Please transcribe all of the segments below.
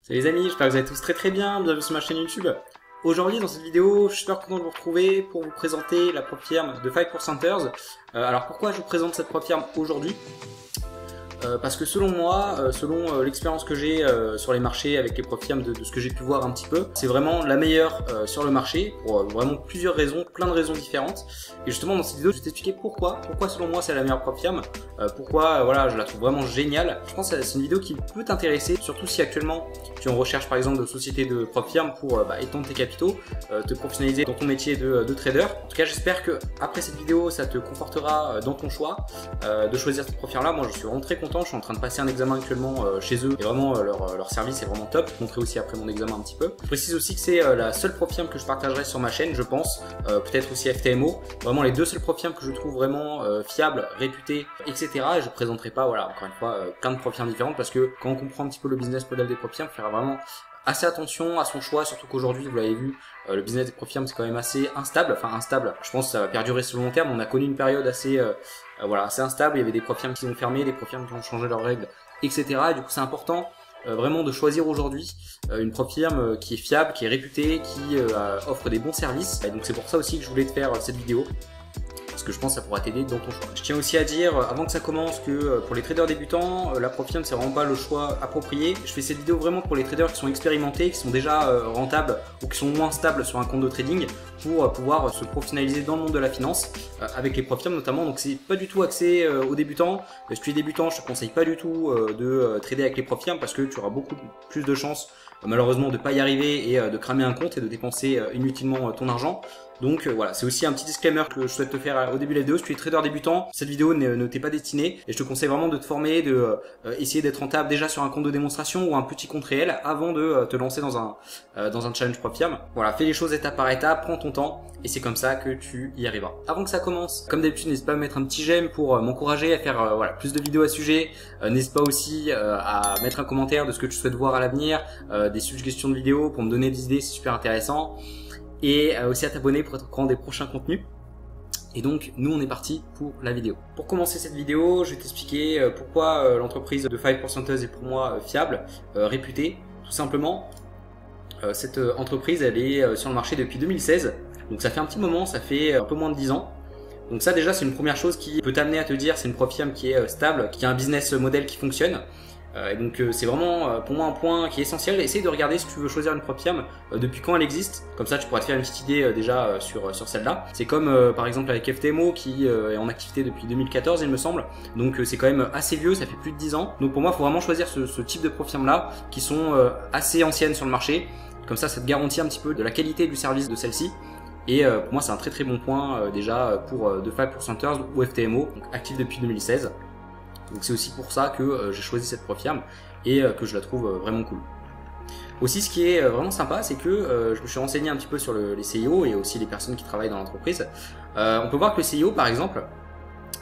Salut les amis, j'espère que vous allez tous très bien, bienvenue sur ma chaîne YouTube. Aujourd'hui dans cette vidéo, je suis super content de vous retrouver pour vous présenter la prop firm de 5%ers. Alors pourquoi je vous présente cette prop firm aujourd'hui ? Parce que selon moi, selon l'expérience que j'ai sur les marchés avec les prop firms de ce que j'ai pu voir un petit peu, c'est vraiment la meilleure sur le marché pour vraiment plusieurs raisons, plein de raisons différentes. Et justement dans cette vidéo, je vais t'expliquer pourquoi selon moi c'est la meilleure prop firm, pourquoi voilà, je la trouve vraiment géniale. Je pense que c'est une vidéo qui peut t'intéresser, surtout si actuellement tu es en recherche par exemple de société de prop firm pour étendre tes capitaux, te professionnaliser dans ton métier de trader. En tout cas, j'espère que après cette vidéo, ça te confortera dans ton choix de choisir cette prop firm là. Moi, je suis vraiment très content. Je suis en train de passer un examen actuellement chez eux et vraiment leur service est vraiment top. Je vous montrerai aussi après mon examen un petit peu. Je précise aussi que c'est la seule prop firm que je partagerai sur ma chaîne, je pense. Peut-être aussi FTMO. Vraiment les deux seules prop firms que je trouve vraiment fiables, réputées, etc. Et je présenterai pas, voilà, encore une fois, plein de prop firms différentes parce que quand on comprend un petit peu le business model des prop firms, il faut faire vraiment assez attention à son choix, surtout qu'aujourd'hui, vous l'avez vu, le business des prop firms c'est quand même assez instable, enfin instable, je pense que ça va perdurer sur le long terme. On a connu une période assez, assez instable, il y avait des prop firms qui ont fermé, des prop firms qui ont changé leurs règles, etc. Et du coup c'est important vraiment de choisir aujourd'hui une prop firm qui est fiable, qui est réputée, qui offre des bons services. Et donc c'est pour ça aussi que je voulais te faire cette vidéo, parce que je pense que ça pourra t'aider dans ton choix. Je tiens aussi à dire, avant que ça commence, que pour les traders débutants, la prop firm c'est vraiment pas le choix approprié. Je fais cette vidéo vraiment pour les traders qui sont expérimentés, qui sont déjà rentables ou qui sont moins stables sur un compte de trading, pour pouvoir se professionnaliser dans le monde de la finance, avec les prop firms notamment. Donc c'est pas du tout axé aux débutants. Si tu es débutant, je te conseille pas du tout de trader avec les prop firms parce que tu auras beaucoup plus de chances malheureusement de pas y arriver et de cramer un compte et de dépenser inutilement ton argent. Donc voilà, c'est aussi un petit disclaimer que je souhaite te faire au début de la vidéo. Si tu es trader débutant, cette vidéo ne t'est pas destinée et je te conseille vraiment de te former, de essayer d'être rentable déjà sur un compte de démonstration ou un petit compte réel avant de te lancer dans un challenge prop firm. Voilà, fais les choses étape par étape, prends ton temps et c'est comme ça que tu y arriveras. Avant que ça commence, comme d'habitude, n'hésite pas à mettre un petit j'aime pour m'encourager à faire voilà, plus de vidéos à ce sujet. N'hésite pas aussi à mettre un commentaire de ce que tu souhaites voir à l'avenir, des suggestions de vidéos pour me donner des idées, c'est super intéressant. Et aussi à t'abonner pour être au courant des prochains contenus. Et donc nous on est parti pour la vidéo. Pour commencer cette vidéo, je vais t'expliquer pourquoi l'entreprise de 5%ers est pour moi fiable, réputée. Tout simplement, cette entreprise elle est sur le marché depuis 2016, donc ça fait un petit moment, ça fait un peu moins de 10 ans. Donc ça déjà c'est une première chose qui peut t'amener à te dire c'est une prop firm qui est stable, qui a un business model qui fonctionne. Et donc c'est vraiment pour moi un point qui est essentiel. Essaye de regarder si tu veux choisir une prop firm depuis quand elle existe, comme ça tu pourras te faire une petite idée déjà sur celle-là. C'est comme par exemple avec FTMO qui est en activité depuis 2014 il me semble, donc c'est quand même assez vieux, ça fait plus de 10 ans. Donc pour moi il faut vraiment choisir ce type de prop firm là qui sont assez anciennes sur le marché, comme ça te garantit un petit peu de la qualité du service de celle-ci. Et pour moi c'est un très bon point déjà pour The 5%ers ou FTMO, donc actif depuis 2016. Donc c'est aussi pour ça que j'ai choisi cette prop firm et que je la trouve vraiment cool. Aussi ce qui est vraiment sympa, c'est que je me suis renseigné un petit peu sur les CIO et aussi les personnes qui travaillent dans l'entreprise. On peut voir que le CIO par exemple,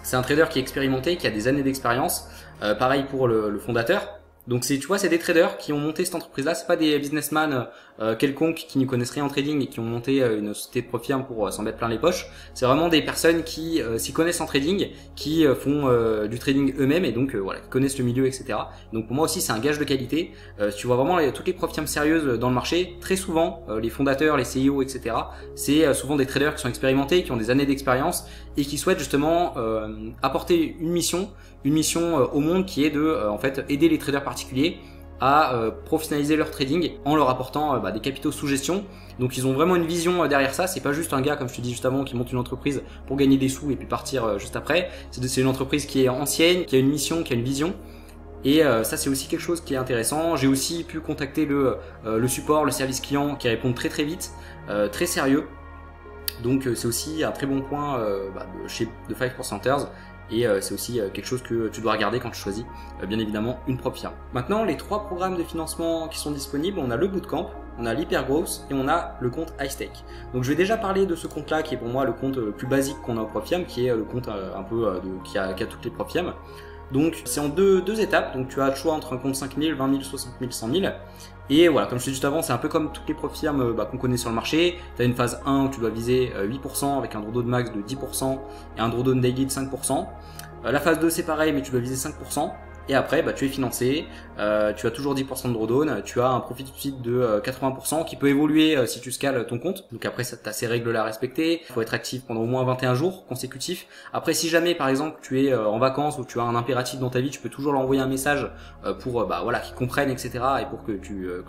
c'est un trader qui est expérimenté, qui a des années d'expérience. Pareil pour le fondateur. Donc c'est, tu vois, c'est des traders qui ont monté cette entreprise-là. C'est pas des businessmen quelconques qui n'y connaissent rien en trading et qui ont monté une société de prop firm pour s'en mettre plein les poches. C'est vraiment des personnes qui s'y connaissent en trading, qui font du trading eux-mêmes et donc voilà, qui connaissent le milieu, etc. Donc pour moi aussi c'est un gage de qualité. Si tu vois vraiment toutes les prop firms sérieuses dans le marché, très souvent les fondateurs, les CIO, etc. C'est souvent des traders qui sont expérimentés, qui ont des années d'expérience et qui souhaitent justement apporter une mission au monde qui est de en fait aider les traders particuliers à professionnaliser leur trading en leur apportant des capitaux sous gestion. Donc ils ont vraiment une vision derrière ça, c'est pas juste un gars comme je te dis juste avant qui monte une entreprise pour gagner des sous et puis partir juste après. C'est une entreprise qui est ancienne, qui a une mission, qui a une vision. Et ça c'est aussi quelque chose qui est intéressant. J'ai aussi pu contacter le support, le service client qui répond très vite, très sérieux. Donc c'est aussi un très bon point chez The 5%ers. Et c'est aussi quelque chose que tu dois regarder quand tu choisis bien évidemment une prop firm. Maintenant les trois programmes de financement qui sont disponibles, on a le Bootcamp, on a l'Hypergrowth et on a le compte iStake. Donc je vais déjà parler de ce compte là qui est pour moi le compte le plus basique qu'on a au prop firm, qui est le compte un peu qui a toutes les prop firms. Donc c'est en deux étapes, donc tu as le choix entre un compte 5000, 20 000, 60 000, 100 000. Et voilà, comme je te disais juste avant, c'est un peu comme toutes les prop firms qu'on connaît sur le marché. Tu as une phase 1 où tu dois viser 8% avec un drawdown max de 10% et un drawdown daily de 5%. La phase 2 c'est pareil mais tu dois viser 5%. et après bah, tu es financé, tu as toujours 10% de drawdown, tu as un profit tout de suite de 80% qui peut évoluer si tu scales ton compte. Donc après tu as ces règles là à respecter, il faut être actif pendant au moins 21 jours consécutifs. Après si jamais par exemple tu es en vacances ou tu as un impératif dans ta vie, tu peux toujours leur envoyer un message pour bah, voilà, qu'ils comprennent, etc. et pour que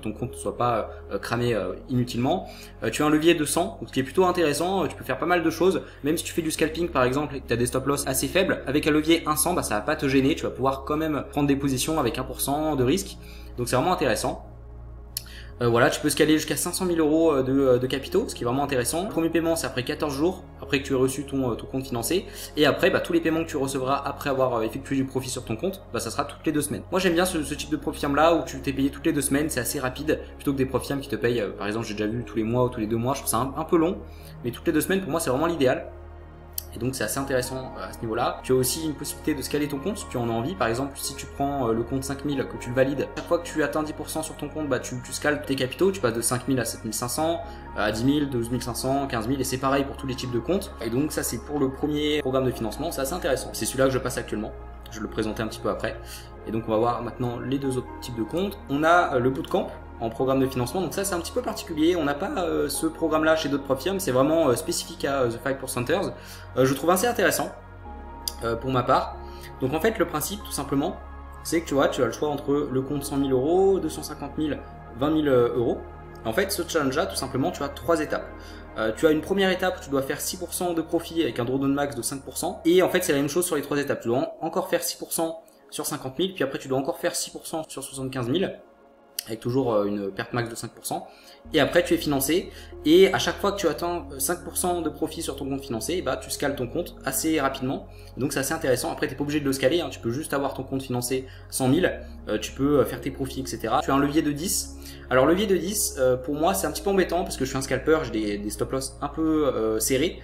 ton compte ne soit pas cramé inutilement. Tu as un levier de 100, donc ce qui est plutôt intéressant, tu peux faire pas mal de choses, même si tu fais du scalping par exemple et que tu as des stop loss assez faibles, avec un levier 100, bah, ça va pas te gêner, tu vas pouvoir quand même prendre des positions avec 1% de risque, donc c'est vraiment intéressant. Voilà, tu peux scaler jusqu'à 500 000 euros de capitaux, ce qui est vraiment intéressant. Le premier paiement, c'est après 14 jours, après que tu aies reçu ton compte financé. Et après, bah, tous les paiements que tu recevras après avoir effectué du profit sur ton compte, bah, ça sera toutes les 2 semaines. Moi, j'aime bien ce type de profit là où tu t'es payé toutes les 2 semaines, c'est assez rapide, plutôt que des profit qui te payent, par exemple, j'ai déjà vu tous les mois ou tous les 2 mois, je trouve ça un peu long, mais toutes les 2 semaines, pour moi, c'est vraiment l'idéal. Et donc c'est assez intéressant à ce niveau-là. Tu as aussi une possibilité de scaler ton compte si tu en as envie. Par exemple, si tu prends le compte 5000, que tu le valides, chaque fois que tu atteins 10% sur ton compte, bah, tu scales tes capitaux. Tu passes de 5000 à 7500, à 10 000, 12 500, 15 000. Et c'est pareil pour tous les types de comptes. Et donc ça, c'est pour le premier programme de financement. C'est assez intéressant. C'est celui-là que je passe actuellement. Je vais le présenter un petit peu après. Et donc on va voir maintenant les 2 autres types de comptes. On a le bootcamp en programme de financement, donc ça c'est un petit peu particulier, on n'a pas ce programme là chez d'autres prof firms, c'est vraiment spécifique à The 5%ers. Je trouve assez intéressant pour ma part. Donc en fait le principe tout simplement c'est que tu as le choix entre le compte 100 000 euros, 250 000, 20 000 euros. En fait ce challenge là tout simplement tu as 3 étapes. Tu as une première étape où tu dois faire 6% de profit avec un drawdown max de 5%, et en fait c'est la même chose sur les 3 étapes, tu dois encore faire 6% sur 50 000, puis après tu dois encore faire 6% sur 75 000, avec toujours une perte max de 5%, et après tu es financé, et à chaque fois que tu atteins 5% de profit sur ton compte financé, bah, tu scales ton compte assez rapidement, donc c'est assez intéressant. Après tu n'es pas obligé de le scaler, hein. Tu peux juste avoir ton compte financé 100 000, tu peux faire tes profits, etc. Tu as un levier de 10, alors levier de 10, pour moi c'est un petit peu embêtant, parce que je suis un scalper, j'ai des stop loss un peu serrés.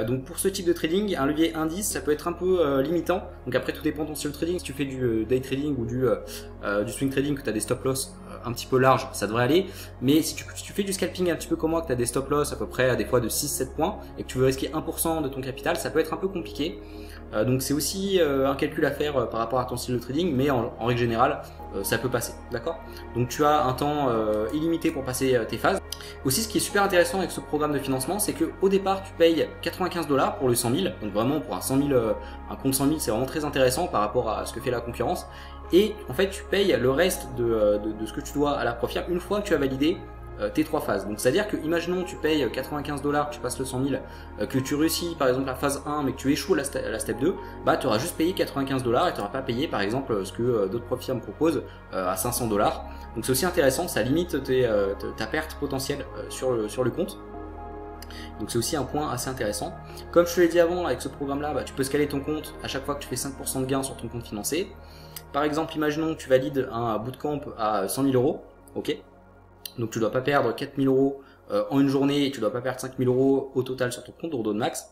Donc pour ce type de trading, un levier indice, ça peut être un peu limitant. Donc après tout dépend de ton style de trading. Si tu fais du day trading ou du swing trading, que tu as des stop loss un petit peu larges, ça devrait aller. Mais si tu fais du scalping un petit peu comme moi, que tu as des stop loss à peu près des fois de 6-7 points et que tu veux risquer 1% de ton capital, ça peut être un peu compliqué. Donc c'est aussi un calcul à faire par rapport à ton style de trading, mais en règle générale ça peut passer, d'accord? Donc tu as un temps illimité pour passer tes phases. Aussi, ce qui est super intéressant avec ce programme de financement, c'est que au départ tu payes 95 $ pour le 100 000, donc vraiment pour un 100 000, un compte 100 000 c'est vraiment très intéressant par rapport à ce que fait la concurrence, et en fait tu payes le reste de ce que tu dois à la prof firm une fois que tu as validé tes 3 phases. Donc c'est à dire que imaginons tu payes 95 $, que tu passes le 100 000, que tu réussis par exemple la phase 1 mais que tu échoues la step 2, bah tu auras juste payé 95 $ et tu n'auras pas payé par exemple ce que d'autres prof firms proposent à 500 $. Donc c'est aussi intéressant, ça limite ta perte potentielle sur le compte. Donc c'est aussi un point assez intéressant. Comme je te l'ai dit avant, avec ce programme là, bah, tu peux scaler ton compte à chaque fois que tu fais 5% de gain sur ton compte financé. Par exemple, imaginons que tu valides un bootcamp à 100 000 €, ok. Donc tu ne dois pas perdre 4 000 € en une journée, et tu ne dois pas perdre 5 000 € au total sur ton compte drawdown max.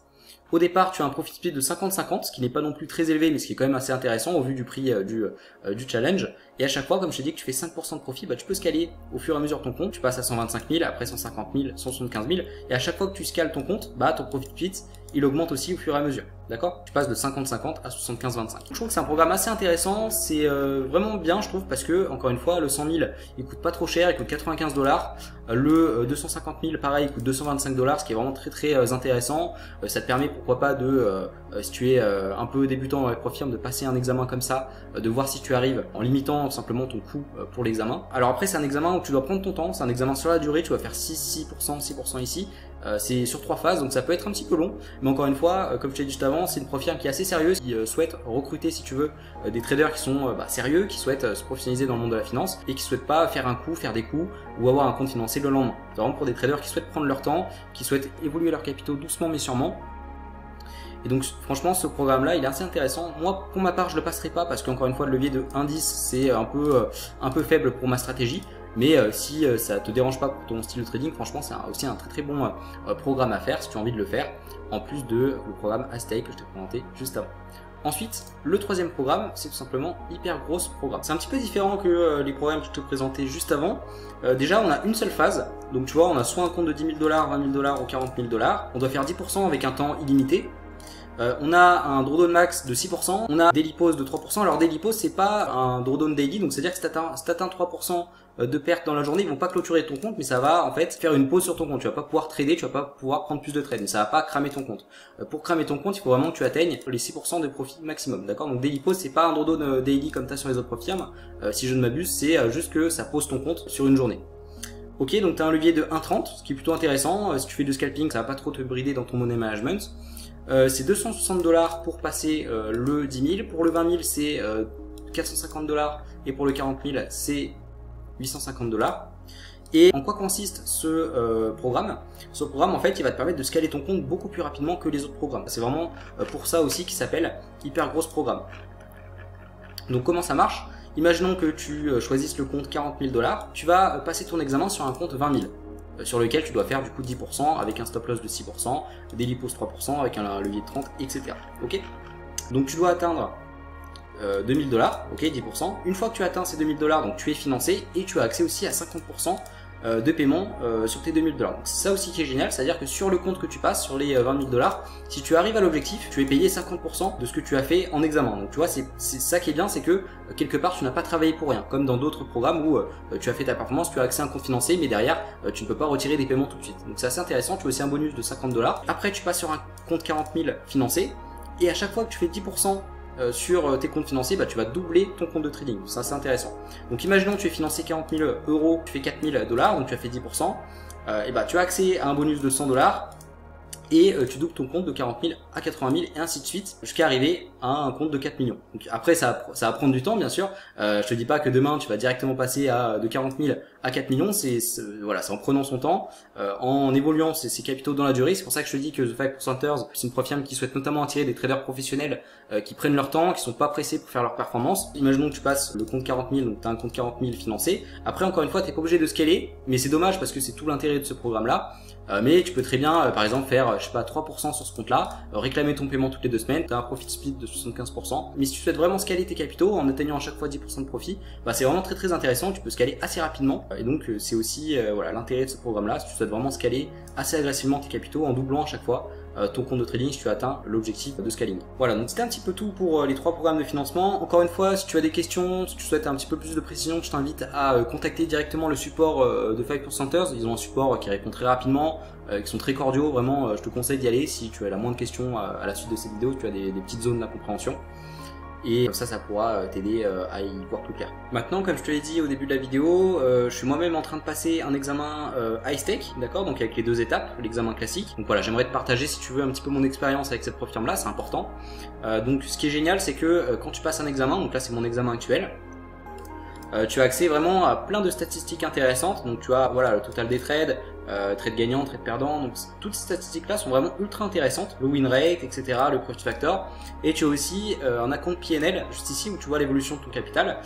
Au départ, tu as un profit split de 50-50, ce qui n'est pas non plus très élevé, mais ce qui est quand même assez intéressant au vu du prix du challenge. Et à chaque fois, comme je t'ai dit que tu fais 5% de profit, bah, tu peux scaler au fur et à mesure ton compte. Tu passes à 125 000, après 150 000, 175 000. Et à chaque fois que tu scales ton compte, bah, ton profit split, il augmente aussi au fur et à mesure. D'accord? Tu passes de 50-50 à 75-25. Je trouve que c'est un programme assez intéressant. C'est vraiment bien, je trouve, parce que, encore une fois, le 100 000, il coûte pas trop cher, il coûte 95 $. Le 250 000, pareil, il coûte 225 $, ce qui est vraiment très très intéressant. Ça te permet, pourquoi pas, si tu es un peu débutant dans les prof firms, de passer un examen comme ça, de voir si tu arrives en limitant simplement ton coût pour l'examen. Alors après, c'est un examen où tu dois prendre ton temps, c'est un examen sur la durée, tu vas faire 6% ici. C'est sur 3 phases, donc ça peut être un petit peu long, mais encore une fois, comme je t'ai dit juste avant, c'est une prof firm qui est assez sérieuse, qui souhaite recruter, si tu veux, des traders qui sont sérieux, qui souhaitent se professionnaliser dans le monde de la finance et qui souhaitent pas faire un coup, faire des coups ou avoir un compte financier le lendemain. C'est vraiment pour des traders qui souhaitent prendre leur temps, qui souhaitent évoluer leurs capitaux doucement mais sûrement. Et donc franchement ce programme là il est assez intéressant. Moi pour ma part je le passerai pas parce qu'encore une fois le levier de indice c'est un peu faible pour ma stratégie. Mais si ça te dérange pas pour ton style de trading, franchement c'est aussi un très très bon programme à faire si tu as envie de le faire, en plus de le programme Astake que je t'ai présenté juste avant. Ensuite, le troisième programme, c'est tout simplement Hyper Growth Programme. C'est un petit peu différent que les programmes que je te présentais juste avant. Déjà, on a une seule phase. Donc tu vois, on a soit un compte de 10 000 $, 20 000 $ ou 40 000 $. On doit faire 10% avec un temps illimité. On a un drawdown max de 6%, on a daily pause de 3%. Alors daily pause c'est pas un drawdown daily, donc c'est à dire que si t'atteins 3% de perte dans la journée, ils vont pas clôturer ton compte, mais ça va en fait faire une pause sur ton compte. Tu vas pas pouvoir trader, tu vas pas pouvoir prendre plus de trades, mais ça va pas cramer ton compte. Pour cramer ton compte, il faut vraiment que tu atteignes les 6% de profit maximum, d'accord? Donc daily pause c'est pas un drawdown daily comme t'as sur les autres profit firmes. Si je ne m'abuse, c'est juste que ça pose ton compte sur une journée. Ok, donc tu as un levier de 1,30, ce qui est plutôt intéressant. Si tu fais du scalping, ça va pas trop te brider dans ton money management. C'est 260 $ pour passer le 10 000. Pour le 20 000, c'est 450 $. Et pour le 40 000, c'est 850 $. Et en quoi consiste ce programme? Ce programme, en fait, il va te permettre de scaler ton compte beaucoup plus rapidement que les autres programmes. C'est vraiment pour ça aussi qu'il s'appelle Hyper Grosse Programme. Donc comment ça marche? Imaginons que tu choisisses le compte 40 000 $, tu vas passer ton examen sur un compte 20 000, sur lequel tu dois faire du coup 10% avec un stop loss de 6%, daily pause 3% avec un levier de 30, etc. Ok? Donc tu dois atteindre 2000 $, ok, 10%. Une fois que tu atteins ces 2000 $, donc tu es financé et tu as accès aussi à 50% de paiement sur tes 2000 $. Donc c'est ça aussi qui est génial, c'est-à-dire que sur le compte que tu passes, sur les 20 000 $, si tu arrives à l'objectif, tu es payé 50% de ce que tu as fait en examen. Donc tu vois, c'est ça qui est bien, c'est que quelque part tu n'as pas travaillé pour rien, comme dans d'autres programmes où tu as fait ta performance, tu as accès à un compte financier, mais derrière tu ne peux pas retirer des paiements tout de suite. Donc c'est assez intéressant, tu as aussi un bonus de 50 $. Après tu passes sur un compte 40 000 financé, et à chaque fois que tu fais 10% sur tes comptes financiers, bah, tu vas doubler ton compte de trading. Ça c'est intéressant. Donc imaginons que tu es financé 40 000 €, tu fais 4 000 $, donc tu as fait 10%, et bah, tu as accès à un bonus de 100 $, et tu doubles ton compte de 40 000 à 80 000 et ainsi de suite jusqu'à arriver à un compte de 4 millions. Donc après ça va prendre du temps bien sûr. Je te dis pas que demain tu vas directement passer de 40 000 à 4 millions. Voilà, c'est en prenant son temps, en évoluant ses capitaux dans la durée. C'est pour ça que je te dis que The 5%ers c'est une prof firme qui souhaite notamment attirer des traders professionnels qui prennent leur temps, qui sont pas pressés pour faire leur performance. Imaginons que tu passes le compte 40 000, donc tu as un compte 40 000 financé. Après encore une fois, tu n'es pas obligé de scaler, mais c'est dommage parce que c'est tout l'intérêt de ce programme là. Mais tu peux très bien par exemple faire je sais pas 3% sur ce compte là, réclamer ton paiement toutes les 2 semaines, tu as un profit split de 75%. Mais si tu souhaites vraiment scaler tes capitaux en atteignant à chaque fois 10% de profit, bah c'est vraiment très intéressant, tu peux scaler assez rapidement, et donc c'est aussi voilà l'intérêt de ce programme là. Si tu souhaites vraiment scaler assez agressivement tes capitaux en doublant à chaque fois ton compte de trading si tu atteins l'objectif de scaling. Voilà, donc c'était un petit peu tout pour les 3 programmes de financement. Encore une fois, si tu as des questions, si tu souhaites un petit peu plus de précision, je t'invite à contacter directement le support de 5%ers. Ils ont un support qui répond très rapidement, qui sont très cordiaux, vraiment je te conseille d'y aller si tu as la moindre question à la suite de cette vidéo, si tu as des petites zones d'incompréhension. Et ça pourra t'aider à y voir plus clair. Maintenant, comme je te l'ai dit au début de la vidéo, je suis moi-même en train de passer un examen high stake, d'accord, donc avec les 2 étapes, l'examen classique. Donc voilà, j'aimerais te partager si tu veux un petit peu mon expérience avec cette prof firme là, c'est important. Donc ce qui est génial, c'est que quand tu passes un examen, donc là c'est mon examen actuel, tu as accès vraiment à plein de statistiques intéressantes. Donc tu as voilà le total des trades, trades gagnants, trades perdants. Donc toutes ces statistiques là sont vraiment ultra intéressantes. Le win rate, etc., le profit factor. Et tu as aussi un account PNL juste ici où tu vois l'évolution de ton capital.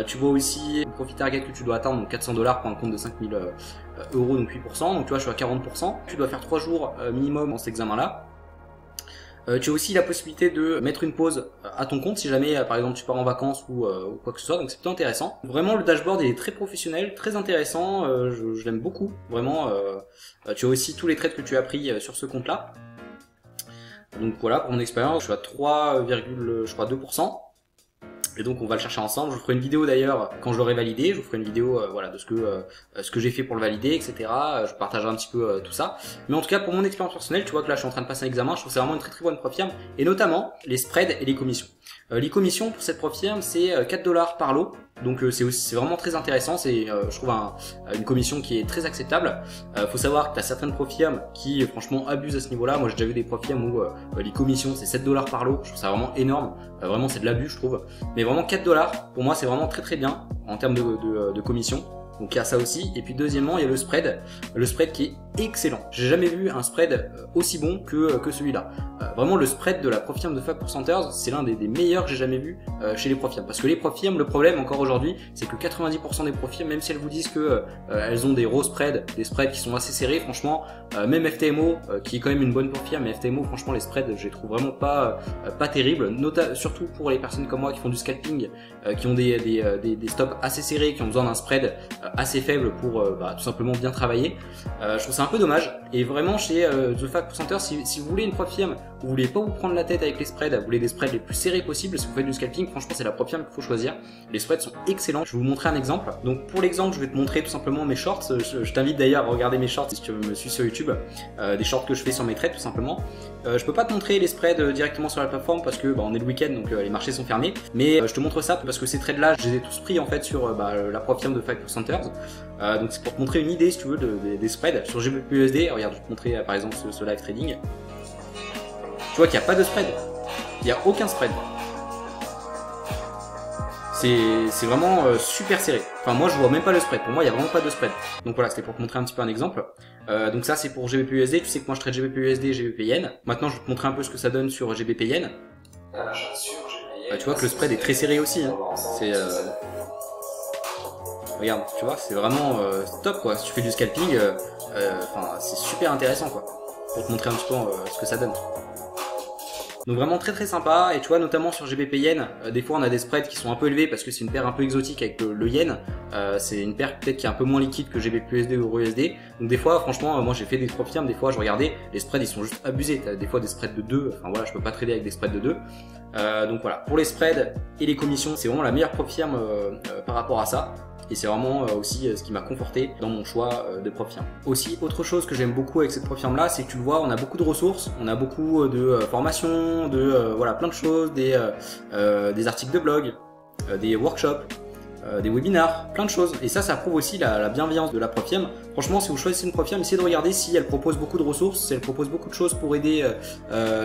Tu vois aussi le profit target que tu dois atteindre, donc 400 $ pour un compte de 5000 €, donc 8%. Donc tu vois, je suis à 40%. Tu dois faire 3 jours minimum dans cet examen là. Tu as aussi la possibilité de mettre une pause à ton compte si jamais par exemple tu pars en vacances ou quoi que ce soit, donc c'est plutôt intéressant. Vraiment le dashboard il est très professionnel, très intéressant, je l'aime beaucoup, vraiment. Tu as aussi tous les trades que tu as pris sur ce compte là. Donc voilà, pour mon expérience, je suis à 3,2%. Et donc on va le chercher ensemble. Je vous ferai une vidéo d'ailleurs quand je l'aurai validé. Je vous ferai une vidéo voilà de ce que j'ai fait pour le valider, etc. Je partagerai un petit peu tout ça. Mais en tout cas pour mon expérience personnelle, tu vois que là je suis en train de passer un examen. Je trouve que c'est vraiment une très bonne prof firme, et notamment les spreads et les commissions. Les commissions pour cette prof firme c'est 4 $ par lot. Donc c'est vraiment très intéressant, c'est je trouve une commission qui est très acceptable. Faut savoir que tu as certaines prof firmes qui franchement abusent à ce niveau là. Moi j'ai déjà vu des prof firmes où les commissions c'est 7 $ par lot, je trouve ça vraiment énorme, vraiment c'est de l'abus je trouve. Mais vraiment 4 $ pour moi c'est vraiment très bien en termes de commission. Donc il y a ça aussi, et puis deuxièmement il y a le spread qui est excellent. J'ai jamais vu un spread aussi bon que celui-là. Vraiment le spread de la prof firme de 5%ers, c'est l'un des meilleurs que j'ai jamais vu chez les prof firmes. Parce que les prof firmes, le problème encore aujourd'hui, c'est que 90% des prof firmes, même si elles vous disent que elles ont des raw spreads, des spreads qui sont assez serrés, franchement, même FTMO, qui est quand même une bonne prof firme, mais FTMO, franchement les spreads, je les trouve vraiment pas terribles, surtout pour les personnes comme moi qui font du scalping, qui ont des stops assez serrés, qui ont besoin d'un spread assez faible pour tout simplement bien travailler. Je trouve ça un peu dommage, et vraiment chez The 5%ers, si vous voulez une prof firme vous voulez pas vous prendre la tête avec les spreads, vous voulez des spreads les plus serrés possibles, si vous faites du scalping, franchement c'est la propre qu'il faut choisir. Les spreads sont excellents. Je vais vous montrer un exemple. Donc pour l'exemple, je vais te montrer tout simplement mes shorts. Je t'invite d'ailleurs à regarder mes shorts si tu me suis sur YouTube, des shorts que je fais sur mes trades tout simplement. Je peux pas te montrer les spreads directement sur la plateforme parce que on est le week-end donc les marchés sont fermés, mais je te montre ça parce que ces trades là je les ai tous pris en fait sur la propre firme de 5%ers. Donc c'est pour te montrer une idée si tu veux des spreads sur GBPUSD. Regarde, je vais te montrer par exemple ce live trading. Tu vois qu'il n'y a pas de spread, il n'y a aucun spread. C'est vraiment super serré. Enfin moi je vois même pas le spread, pour moi il n'y a vraiment pas de spread. Donc voilà, c'était pour te montrer un petit peu un exemple. Donc ça c'est pour GBPUSD, tu sais que moi je trade GBPUSD et GBPYen. Maintenant je vais te montrer un peu ce que ça donne sur GBPYen. Tu vois que le spread est très serré aussi. Hein. C'est regarde, tu vois, c'est vraiment top quoi. Si tu fais du scalping, c'est super intéressant quoi. Pour te montrer un petit peu ce que ça donne. Donc vraiment très sympa, et tu vois notamment sur GBPYen, des fois on a des spreads qui sont un peu élevés parce que c'est une paire un peu exotique avec le yen, c'est une paire peut-être qui est un peu moins liquide que GBPUSD ou EURUSD, donc des fois franchement moi j'ai fait des propres firmes, des fois je regardais, les spreads ils sont juste abusés, t'as des fois des spreads de 2, enfin voilà je peux pas trader avec des spreads de 2, donc voilà, pour les spreads et les commissions c'est vraiment la meilleure propre firme par rapport à ça. Et c'est vraiment aussi ce qui m'a conforté dans mon choix de propre firme. Aussi, autre chose que j'aime beaucoup avec cette propre firme là, c'est que tu le vois, on a beaucoup de ressources, on a beaucoup de formations, voilà, plein de choses, des articles de blog, des workshops, des webinars, plein de choses. Et ça prouve aussi la bienveillance de la propre firme. Franchement, si vous choisissez une propre firme, essayez de regarder si elle propose beaucoup de ressources, si elle propose beaucoup de choses pour aider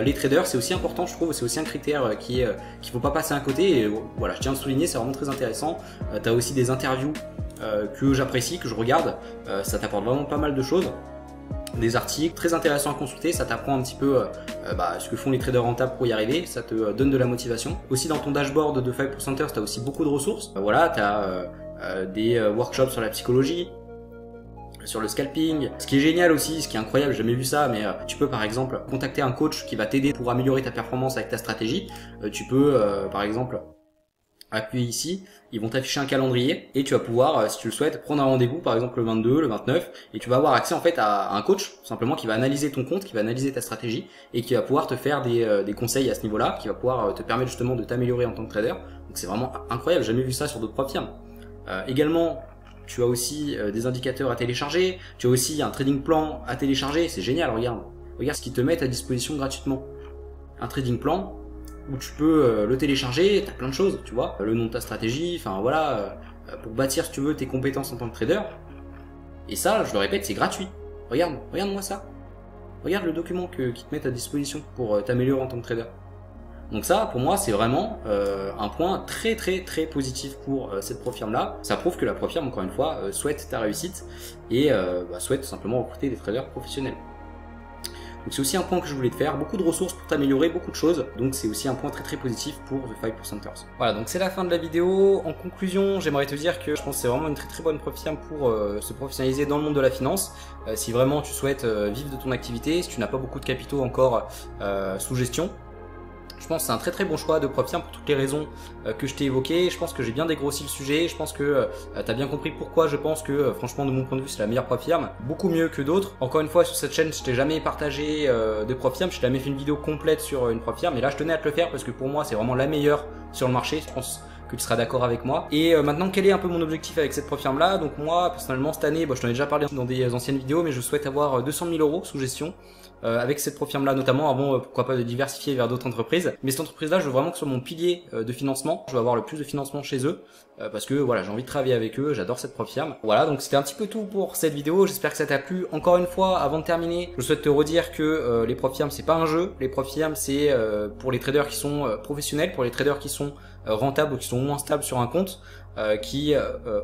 les traders. C'est aussi important, je trouve, c'est aussi un critère qu'il faut pas passer à côté. Et voilà, je tiens à le souligner, c'est vraiment très intéressant. Tu as aussi des interviews que j'apprécie, que je regarde. Ça t'apporte vraiment pas mal de choses. Des articles très intéressants à consulter, ça t'apprend un petit peu ce que font les traders rentables pour y arriver, ça te donne de la motivation. Aussi dans ton dashboard de 5%ers, tu as aussi beaucoup de ressources. Voilà, tu as des workshops sur la psychologie, sur le scalping. Ce qui est génial aussi, ce qui est incroyable, j'ai jamais vu ça, mais tu peux par exemple contacter un coach qui va t'aider pour améliorer ta performance avec ta stratégie. Tu peux par exemple appuyer ici, ils vont t'afficher un calendrier et tu vas pouvoir, si tu le souhaites, prendre un rendez-vous par exemple le 22, le 29 et tu vas avoir accès en fait à un coach simplement qui va analyser ton compte, qui va analyser ta stratégie et qui va pouvoir te faire des conseils à ce niveau-là, qui va pouvoir te permettre justement de t'améliorer en tant que trader. Donc c'est vraiment incroyable, j'ai jamais vu ça sur d'autres propres firmes. Également, tu as aussi des indicateurs à télécharger, tu as aussi un trading plan à télécharger, c'est génial, regarde ce qu'ils te mettent à disposition gratuitement. Un trading plan où tu peux le télécharger, t'as plein de choses, tu vois, le nom de ta stratégie, enfin voilà, pour bâtir si tu veux tes compétences en tant que trader. Et ça, je le répète, c'est gratuit. Regarde-moi ça. Regarde le document qu'ils te mettent à disposition pour t'améliorer en tant que trader. Donc ça, pour moi, c'est vraiment un point très positif pour cette propre firme là. Ça prouve que la propre firme, encore une fois, souhaite ta réussite et souhaite tout simplement recruter des traders professionnels. Donc c'est aussi un point que je voulais te faire, beaucoup de ressources pour t'améliorer, beaucoup de choses, donc c'est aussi un point très positif pour The 5%ers. Voilà, donc c'est la fin de la vidéo. En conclusion, j'aimerais te dire que je pense que c'est vraiment une très bonne propre firme pour se professionnaliser dans le monde de la finance. Si vraiment tu souhaites vivre de ton activité, si tu n'as pas beaucoup de capitaux encore sous gestion, je pense que c'est un très bon choix de propre firme pour toutes les raisons que je t'ai évoquées. Je pense que j'ai bien dégrossi le sujet. Je pense que tu as bien compris pourquoi je pense que franchement de mon point de vue c'est la meilleure propre firme. Beaucoup mieux que d'autres. Encore une fois sur cette chaîne je t'ai jamais partagé de propre firme. Je t'ai jamais fait une vidéo complète sur une propre firme. Mais là je tenais à te le faire parce que pour moi c'est vraiment la meilleure sur le marché. Je pense que tu seras d'accord avec moi. Et maintenant quel est un peu mon objectif avec cette propre firme là? Donc moi personnellement cette année, je t'en ai déjà parlé dans des anciennes vidéos, mais je souhaite avoir 200 000 € sous gestion. Avec cette propre firme là notamment, avant pourquoi pas de diversifier vers d'autres entreprises, mais cette entreprise là je veux vraiment que ce soit mon pilier de financement. Je veux avoir le plus de financement chez eux parce que voilà, j'ai envie de travailler avec eux, j'adore cette propre firme. Voilà, donc c'était un petit peu tout pour cette vidéo, j'espère que ça t'a plu. Encore une fois, avant de terminer, je souhaite te redire que les propres firmes c'est pas un jeu. Les propres firmes c'est pour les traders qui sont professionnels, pour les traders qui sont rentables ou qui sont moins stables sur un compte, qui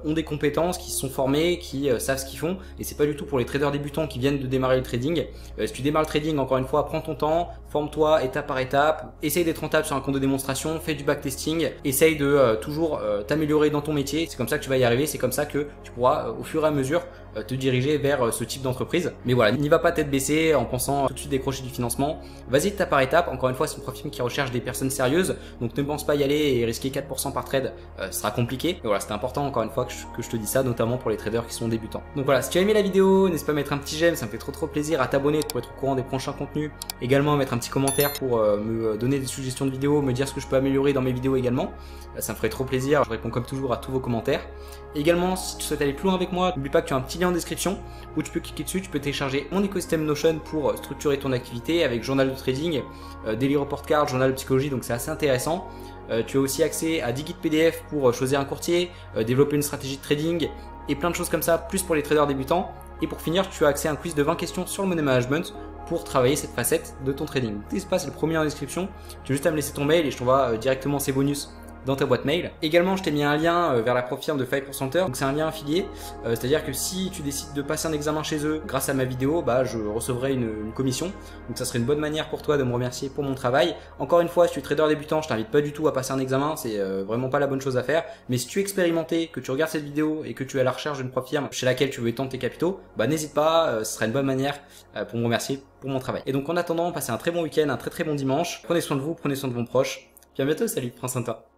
ont des compétences, qui se sont formés, qui savent ce qu'ils font, et c'est pas du tout pour les traders débutants qui viennent de démarrer le trading. Si tu démarres le trading, encore une fois, prends ton temps, forme-toi étape par étape, essaye d'être rentable sur un compte de démonstration, fais du backtesting, essaye de toujours t'améliorer dans ton métier. C'est comme ça que tu vas y arriver, c'est comme ça que tu pourras au fur et à mesure te diriger vers ce type d'entreprise. Mais voilà, n'y va pas tête baissée en pensant tout de suite décrocher du financement. Vas-y étape par étape. Encore une fois, c'est une profil qui recherche des personnes sérieuses, donc ne pense pas y aller et risquer 4% par trade, ce sera compliqué. Et voilà, c'était important encore une fois que je te dis ça, notamment pour les traders qui sont débutants. Donc voilà, si tu as aimé la vidéo, n'hésite pas à mettre un petit j'aime, ça me fait trop plaisir, à t'abonner pour être au courant des prochains contenus. Également à mettre un petit commentaire pour me donner des suggestions de vidéos, me dire ce que je peux améliorer dans mes vidéos également. Ça me ferait trop plaisir, je réponds comme toujours à tous vos commentaires. Également, si tu souhaites aller plus loin avec moi, n'oublie pas que tu as un petit lien en description où tu peux cliquer dessus, tu peux télécharger mon écosystème Notion pour structurer ton activité avec journal de trading, daily report card, journal de psychologie, donc c'est assez intéressant. Tu as aussi accès à 10 guides PDF pour choisir un courtier, développer une stratégie de trading et plein de choses comme ça, plus pour les traders débutants. Et pour finir, tu as accès à un quiz de 20 questions sur le money management pour travailler cette facette de ton trading. N'hésite pas, c'est le premier en description. Tu as juste à me laisser ton mail et je t'envoie directement ces bonus dans ta boîte mail. Également, je t'ai mis un lien vers la prof firme de 5%. Donc c'est un lien affilié, c'est-à-dire que si tu décides de passer un examen chez eux grâce à ma vidéo, bah je recevrai une commission. Donc ça serait une bonne manière pour toi de me remercier pour mon travail. Encore une fois, si tu es trader débutant, je t'invite pas du tout à passer un examen, c'est vraiment pas la bonne chose à faire. Mais si tu es expérimenté, que tu regardes cette vidéo et que tu es à la recherche d'une prof firme chez laquelle tu veux étendre tes capitaux, bah n'hésite pas, ce serait une bonne manière pour me remercier pour mon travail. Et donc en attendant, passez un très bon week-end, un très bon dimanche. Prenez soin de vous, prenez soin de vos proches. Puis à bientôt, salut, prends soin de toi.